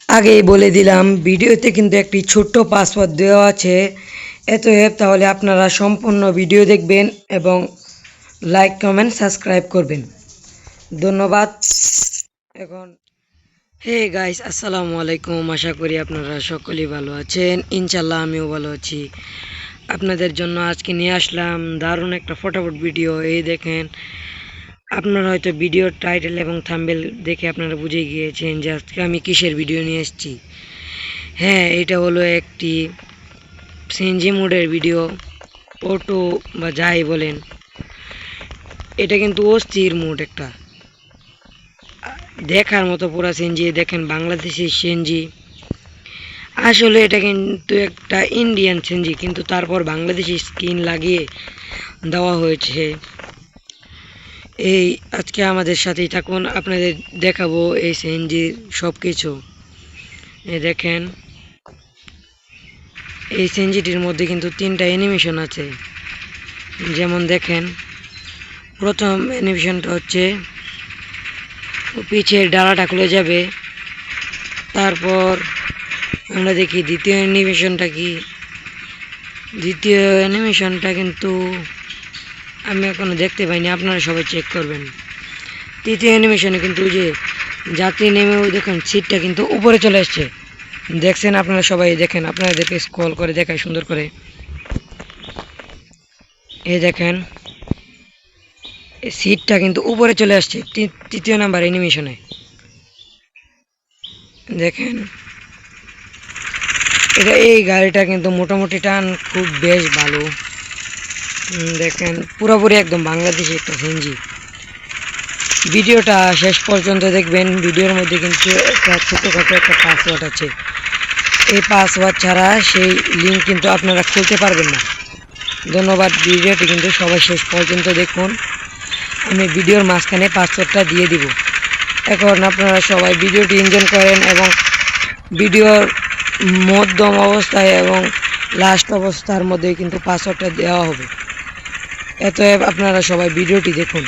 আগেই বলে দিলাম ভিডিওতে কিন্তু একটি ছোট্ট পাসওয়ার্ড দেওয়া আছে। অতএব তাহলে আপনারা সম্পূর্ণ ভিডিও দেখবেন এবং লাইক কমেন্ট সাবস্ক্রাইব করবেন। ধন্যবাদ। এখন হে গাইস, আসসালামু আলাইকুম। আশা করি আপনারা সকলেই ভালো আছেন। ইনশাল্লাহ আমিও ভালো আছি। আপনাদের জন্য আজকে নিয়ে আসলাম দারুণ একটা ফটাফট ভিডিও। এই দেখেন, আপনারা হয়তো ভিডিওর টাইটেল এবং থাম্বনেল দেখে আপনারা বুঝে গিয়েছেন যে আজকে আমি কিসের ভিডিও নিয়ে এসেছি। হ্যাঁ, এটা হলো একটি সিএনজি মোডের ভিডিও, অটো বা যাই বলেন। এটা কিন্তু অস্থির মোড একটা, দেখার মতো পুরা সিএনজি। দেখেন বাংলাদেশি সিএনজি, আসলে এটা কিন্তু একটা ইন্ডিয়ান সিএনজি, কিন্তু তারপর বাংলাদেশি স্কিন লাগিয়ে দেওয়া হয়েছে। এই আজকে আমাদের সাথেই থাকুন, আপনাদের দেখাবো এই সিএনজির সব কিছু। এই দেখেন, এই সিএনজিটির মধ্যে কিন্তু 3টা অ্যানিমেশন আছে। যেমন দেখেন, প্রথম অ্যানিমেশনটা হচ্ছে পিছের ডালাটা খুলে যাবে। তারপর আমরা দেখি দ্বিতীয় অ্যানিমেশনটা কি। দ্বিতীয় অ্যানিমেশনটা কিন্তু আমি এখনো দেখতে পাইনি, আপনারা সবাই চেক করবেন। তৃতীয় অ্যানিমেশনে কিন্তু যে যাত্রী নেমে ওই দেখুন সিটটা কিন্তু উপরে চলে আসছে। দেখছেন আপনারা সবাই? দেখেন, আপনাদেরকে স্ক্রল করে দেখায় সুন্দর করে। এই দেখেন, এই সিটটা কিন্তু উপরে চলে আসছে তৃতীয় নাম্বার অ্যানিমেশনে। দেখেন, এই গাড়িটা কিন্তু মোটামুটি টান খুব বেশ ভালো। দেখেন, পুরোপুরি একদম বাংলাদেশি একটা সিএনজি। ভিডিওটা শেষ পর্যন্ত দেখবেন। ভিডিওর মধ্যে কিন্তু একটা ছোটোখাটো একটা পাসওয়ার্ড আছে। এই পাসওয়ার্ড ছাড়া সেই লিঙ্ক কিন্তু আপনারা খুলতে পারবেন না। ধন্যবাদ। ভিডিওটি কিন্তু সবাই শেষ পর্যন্ত দেখুন। আমি ভিডিওর মাঝখানে পাসওয়ার্ডটা দিয়ে দিব। এখন আপনারা সবাই ভিডিওটি এনজয় করেন এবং ভিডিওর মধ্যম অবস্থায় এবং লাস্ট অবস্থার মধ্যে কিন্তু পাসওয়ার্ডটা দেওয়া হবে। অতএব আপনারা সবাই ভিডিওটি দেখুন।